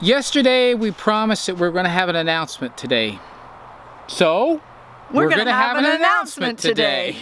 yesterday we promised that we're going to have an announcement today. So, we're going to have an announcement today.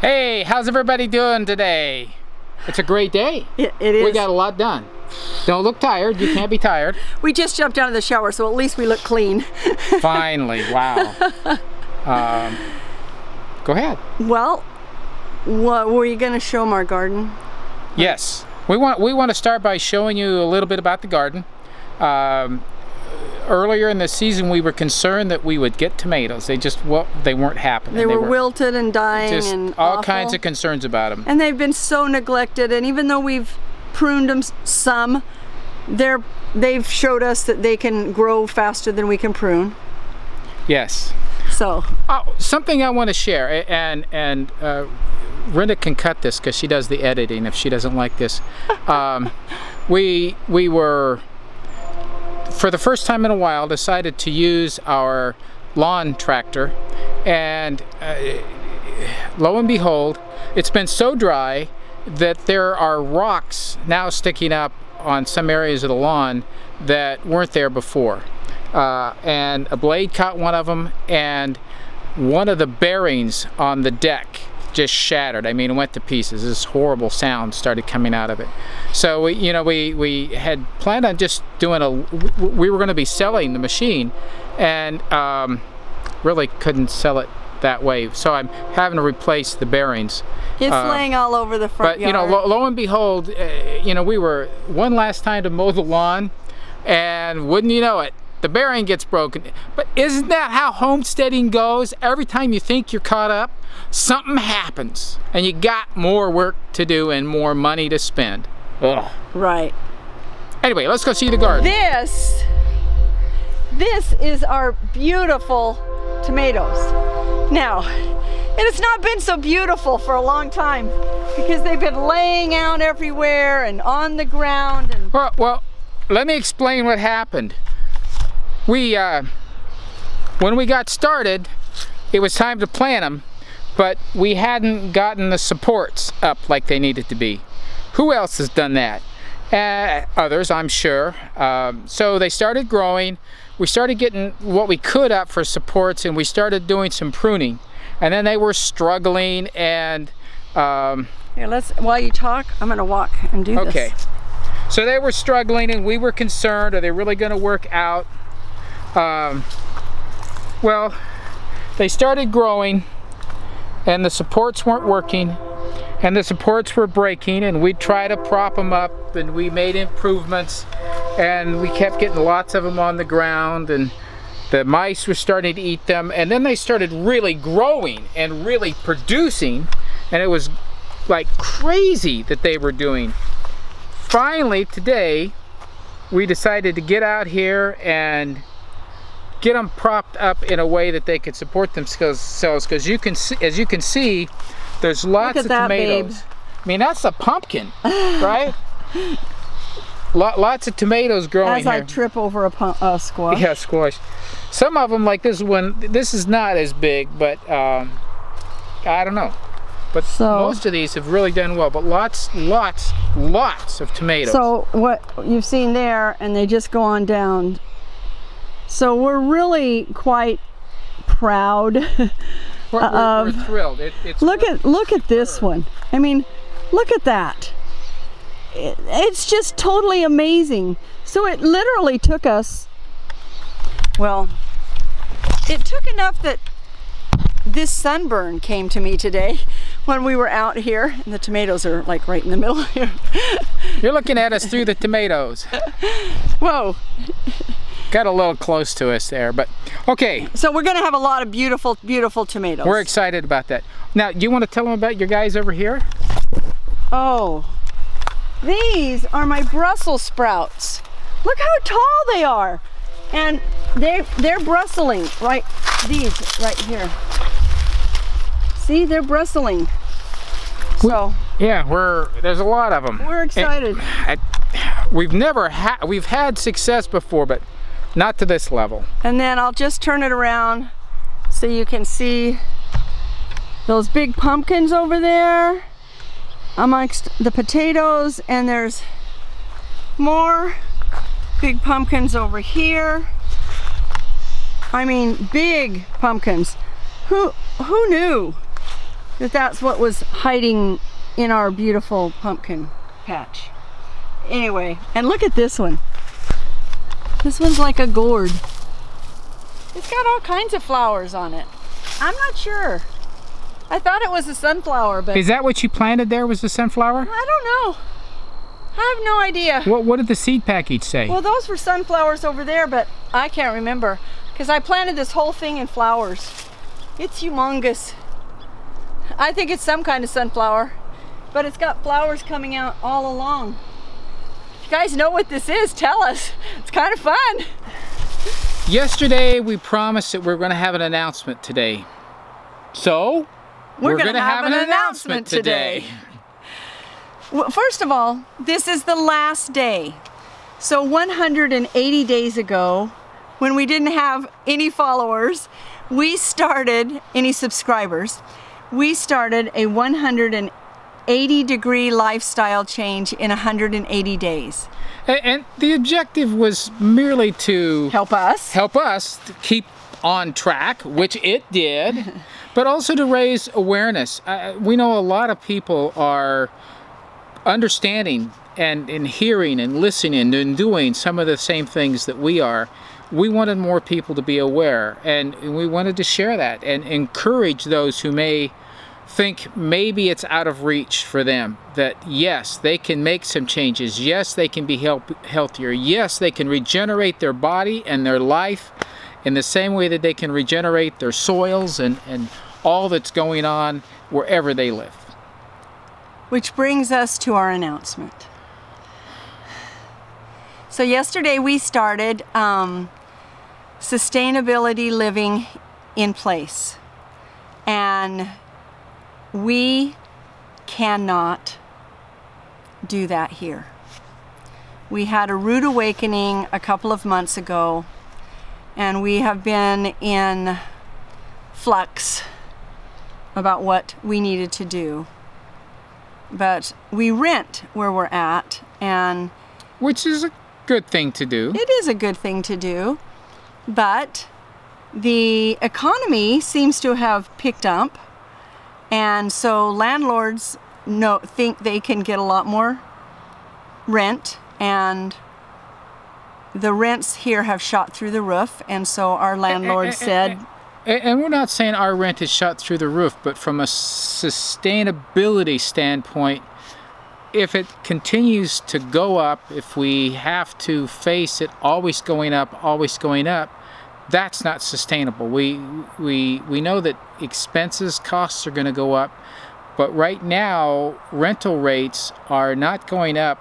Hey, how's everybody doing today? It's a great day. It is. We got a lot done. Don't look tired. You can't be tired. We just jumped out of the shower, so at least we look clean. Finally, wow. Go ahead. Well, what were you going to show them our garden? Yes, we want to start by showing you a little bit about the garden. Earlier in the season, we were concerned that we would get tomatoes. They weren't happening. They were wilted and dying, just and all awful. Kinds of concerns about them. And they've been so neglected. And even though we've pruned them some, they've showed us that they can grow faster than we can prune. Yes. So. Something I want to share, and Rhenda can cut this because she does the editing if she doesn't like this. We were, for the first time in a while, decided to use our lawn tractor, and lo and behold, it's been so dry that there are rocks now sticking up on some areas of the lawn that weren't there before. And a blade caught one of them, and one of the bearings on the deck just shattered. I mean, it went to pieces. This horrible sound started coming out of it. So we had planned on just doing we were going to be selling the machine, and really couldn't sell it that way. So I'm having to replace the bearings. It's laying all over the front yard. But lo and behold, we were one last time to mow the lawn, and wouldn't you know it, the bearing gets broken. But isn't that how homesteading goes? Every time you think you're caught up, something happens, and you got more work to do and more money to spend. Ugh. Right. Anyway, let's go see the garden. This is our beautiful tomatoes. Now, it has not been so beautiful for a long time because they've been laying out everywhere and on the ground. And well, let me explain what happened. When we got started, it was time to plant them, but we hadn't gotten the supports up like they needed to be. Who else has done that? Others, I'm sure. So they started growing. We started getting what we could up for supports, and we started doing some pruning. And then they were struggling, and here, while you talk, I'm going to walk and do this. Okay. So they were struggling, and we were concerned, are they really going to work out? Well, they started growing, and the supports weren't working, and the supports were breaking, and we'd try to prop them up, and we made improvements, and we kept getting lots of them on the ground, and the mice were starting to eat them, and then they started really growing and really producing, and it was like crazy that they were doing. Finally, today, we decided to get out here and get them propped up in a way that they could support themselves, because you can see, as you can see, there's lots of tomatoes. Babe. I mean, that's a pumpkin, right? Lots of tomatoes growing as I trip over a squash. Yeah, squash. Some of them, like this one, this is not as big, but I don't know. But most of these have really done well, but lots of tomatoes. So what you've seen there, and they just go on down. So we're really quite proud. We're thrilled. Look at this one. I mean, look at that. It's just totally amazing. So it literally took us, well, it took enough that this sunburn came to me today when we were out here, and the tomatoes are like right in the middle here. You're looking at us through the tomatoes. Whoa. Got a little close to us there, but okay. So we're gonna have a lot of beautiful, beautiful tomatoes. We're excited about that. Now, do you want to tell them about your guys over here? Oh, these are my Brussels sprouts. Look how tall they are. And they're brustling, right? These right here. See, they're brustling. So yeah, there's a lot of them. We're excited. We've had success before, but not to this level. And then I'll just turn it around So you can see those big pumpkins over there amongst the potatoes, and there's more big pumpkins over here. I mean, big pumpkins. Who knew that that's what was hiding in our beautiful pumpkin patch? Anyway, and look at this one. This one's like a gourd. It's got all kinds of flowers on it. I'm not sure. I thought it was a sunflower, but... Is that what you planted there, was the sunflower? I don't know. I have no idea. What did the seed package say? Well, those were sunflowers over there, but I can't remember. Because I planted this whole thing in flowers. It's humongous. I think it's some kind of sunflower, but it's got flowers coming out all along. If you guys know what this is, tell us. It's kind of fun. Yesterday, we promised that we're going to have an announcement today. So, we're going to have an announcement today. Well, first of all, this is the last day. So 180 days ago, when we didn't have any followers, we started, any subscribers, we started a 180-degree lifestyle change in 180 days. And the objective was merely to help us to keep on track, which it did, but also to raise awareness. We know a lot of people are understanding and hearing and listening and doing some of the same things that we are. We wanted more people to be aware, and we wanted to share that and encourage those who may think maybe it's out of reach for them, that yes, they can make some changes, yes, they can be healthier, yes, they can regenerate their body and their life in the same way that they can regenerate their soils and all that's going on wherever they live. Which brings us to our announcement. So yesterday we started sustainability living in place, and we cannot do that here. We had a rude awakening a couple of months ago, and we have been in flux about what we needed to do. But we rent where we're at, and which is a good thing to do. It is a good thing to do, but the economy seems to have picked up, and so landlords think they can get a lot more rent, and the rents here have shot through the roof, and so our landlord said... And we're not saying our rent is shot through the roof, but from a sustainability standpoint, if it continues to go up, if we have to face it always going up, that's not sustainable. We know that expenses, costs are going to go up, but right now rental rates are not going up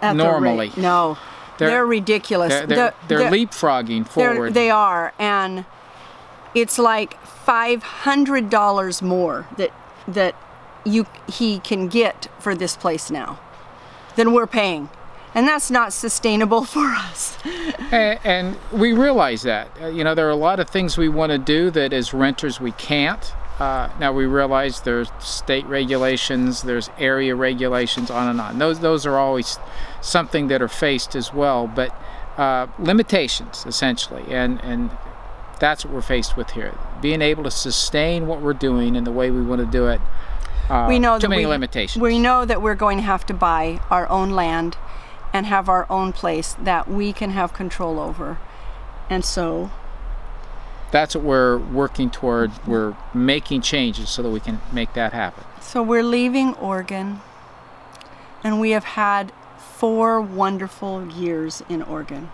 normally. No, they're ridiculous. They're leapfrogging forward. They are, and it's like $500 more that he can get for this place now than we're paying, and that's not sustainable for us. And we realize that. You know, there are a lot of things we want to do that as renters we can't. Now we realize there's state regulations, there's area regulations, on and on. Those are always something that are faced as well, but limitations essentially, and that's what we're faced with here. Being able to sustain what we're doing and the way we want to do it. We know too many limitations. We know that we're going to have to buy our own land and have our own place that we can have control over. And so that's what we're working toward. We're making changes so that we can make that happen. So we're leaving Oregon, and we have had 4 wonderful years in Oregon.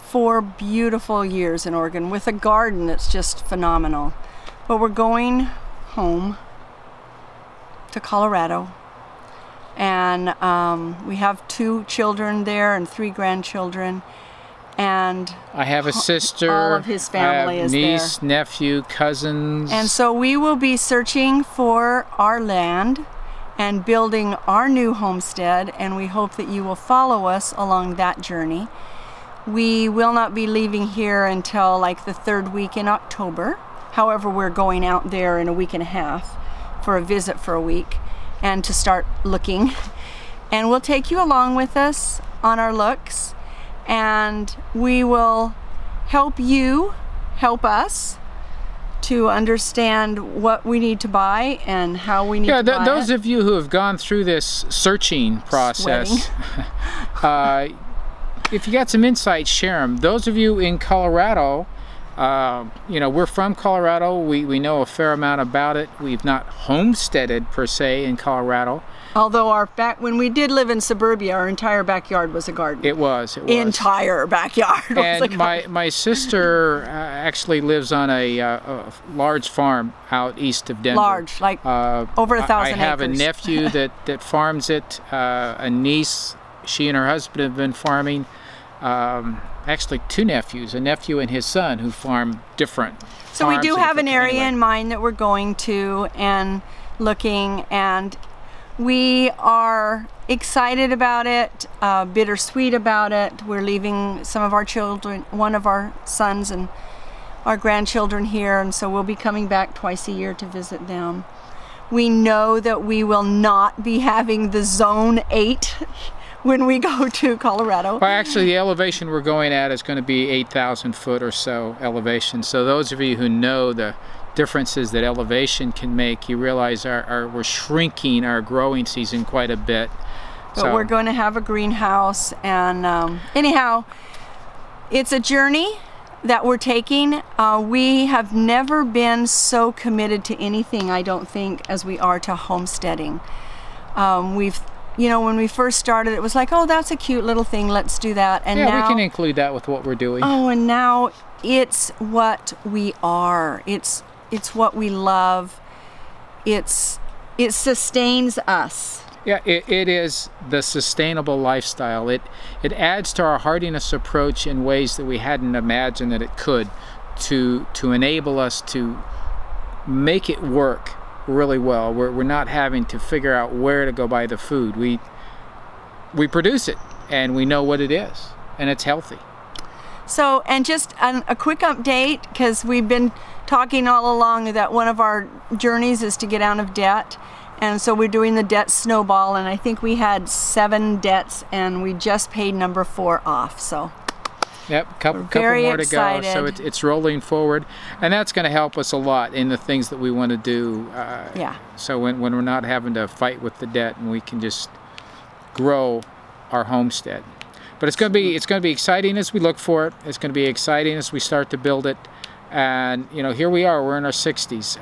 4 beautiful years in Oregon with a garden that's just phenomenal. But we're going home to Colorado, and we have 2 children there and 3 grandchildren, and I have a sister, all of his family is there. Niece, nephew, cousins. And so we will be searching for our land and building our new homestead, and we hope that you will follow us along that journey. We will not be leaving here until like the 3rd week in October. However, we're going out there in a week and a half for a visit for a week and to start looking. And we'll take you along with us on our looks, and we will help you help us to understand what we need to buy and how we need to buy those it. of you who have gone through this searching process, if you got some insights, share them. Those of you in Colorado, you know, we're from Colorado. We know a fair amount about it. We've not homesteaded per se in Colorado. Although when we did live in suburbia, our entire backyard was a garden. It was. Entire backyard was a garden. And my sister actually lives on a large farm out east of Denver. Large, like over 1,000 acres. I have a nephew that farms it, a niece. She and her husband have been farming. Actually 2 nephews, a nephew and his son, who farm different So we do have an area anyway. in mind that we're going to and looking, and we are excited about it, bittersweet about it. We're leaving some of our children, one of our sons and our grandchildren here, and so we'll be coming back twice a year to visit them. We know that we will not be having the Zone 8 when we go to Colorado. Well, actually, the elevation we're going at is going to be 8,000 foot or so elevation. So those of you who know the differences that elevation can make, you realize we're shrinking our growing season quite a bit. But we're going to have a greenhouse, and anyhow, it's a journey that we're taking. We have never been so committed to anything, I don't think, as we are to homesteading. You know, when we first started, it was like, oh, that's a cute little thing, let's do that. And yeah, now, we can include that with what we're doing. Oh, and now it's what we are. It's what we love. It sustains us. Yeah, it is the sustainable lifestyle. It adds to our hardiness approach in ways that we hadn't imagined that it could, to enable us to make it work really well. We're not having to figure out where to go buy the food. We produce it, and we know what it is, and it's healthy. So, and just a quick update, because we've been talking all along that one of our journeys is to get out of debt, and so we're doing the debt snowball, and I think we had 7 debts, and we just paid number 4 off. So yep, couple more to go. So it's rolling forward, and that's going to help us a lot in the things that we want to do. Yeah. So when we're not having to fight with the debt, and we can just grow our homestead. But it's going to be exciting as we look for it. It's going to be exciting as we start to build it. And you know, here we are. We're in our 60s.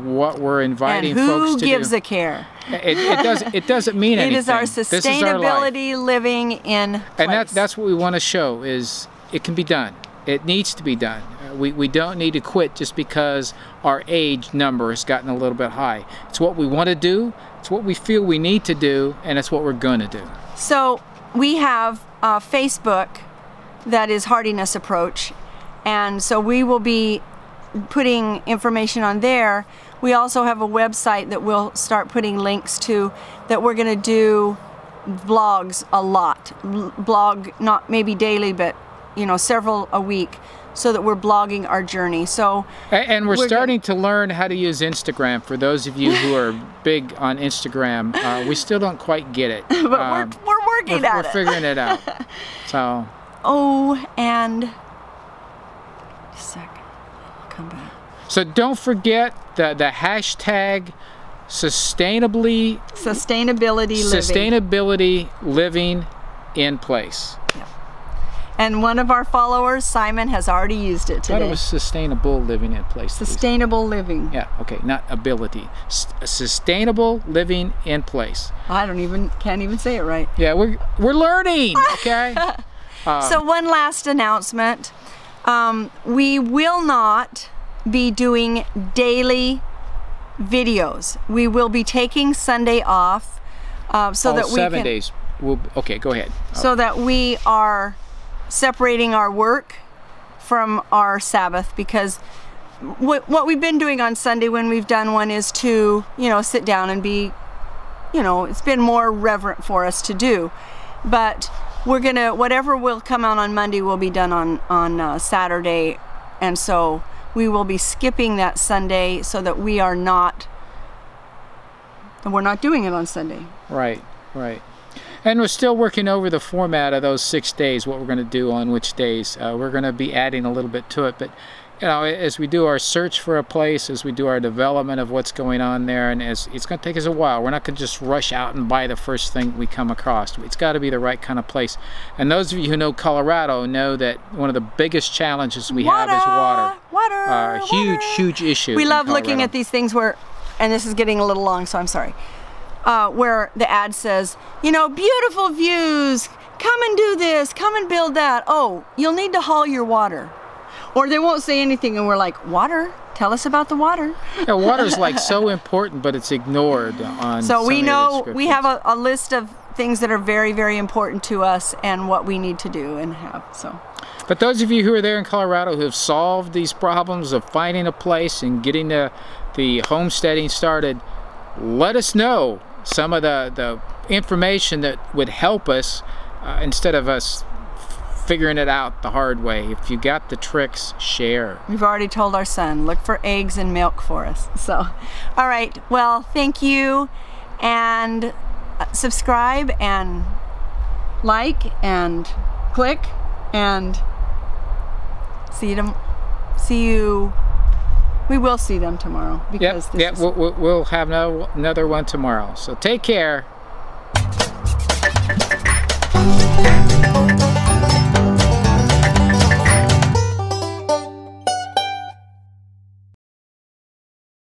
What we're inviting folks to do. Who gives a care? It doesn't mean anything. It is our sustainability living in place. And that's what we want to show, is it can be done. It needs to be done. We don't need to quit just because our age number has gotten a little bit high. It's what we want to do. It's what we feel we need to do, and it's what we're going to do. So we have Facebook that is Hardiness Approach, and so we will be putting information on there. We also have a website that we'll start putting links to, that we're going to do vlogs a lot. Blog, not maybe daily, but you know, several a week, so that we're blogging our journey. So and we're starting to learn how to use Instagram. For those of you who are big on Instagram, we still don't quite get it. But we're working at it. We're figuring it out. So. Oh, and a second, I'll come back. So don't forget the hashtag sustainability living in place. Yeah. And one of our followers, Simon, has already used it today. I thought it was sustainable living in place. Sustainable living. Yeah, okay, not ability. Sustainable living in place. I can't even say it right. Yeah, we're learning, okay? So one last announcement. We will not be doing daily videos. We will be taking Sunday off so that we 7 days. Okay, go ahead. So that we are separating our work from our Sabbath, because what we've been doing on Sunday when we've done one is to, you know, sit down and be, you know, it's been more reverent for us to do. But we're gonna, whatever will come out on Monday will be done on Saturday, and so we will be skipping that Sunday so that we're not doing it on Sunday. Right, right. And we're still working over the format of those 6 days, what we're going to do on which days. We're going to be adding a little bit to it, but you know, as we do our search for a place, as we do our development of what's going on there, and as it's going to take us a while. We're not going to just rush out and buy the first thing we come across. It's got to be the right kind of place. And those of you who know Colorado know that one of the biggest challenges we have is water. Water. Huge issue. We love looking at these things where, and this is getting a little long, so I'm sorry. Where the ad says, you know, beautiful views, come and do this, come and build that. Oh, you'll need to haul your water. Or they won't say anything, and we're like, water? Tell us about the water. Yeah, water's like so important, but it's ignored on so we know, of we have a list of things that are very, very important to us and what we need to do and have, so. But those of you who are there in Colorado who have solved these problems of finding a place and getting the homesteading started, let us know some of the information that would help us instead of us figuring it out the hard way. If you got the tricks, share. We've already told our son, look for eggs and milk for us. So, all right, well, thank you, and subscribe and like and click, and see you. We will see them tomorrow. Because we'll have another one tomorrow. So take care.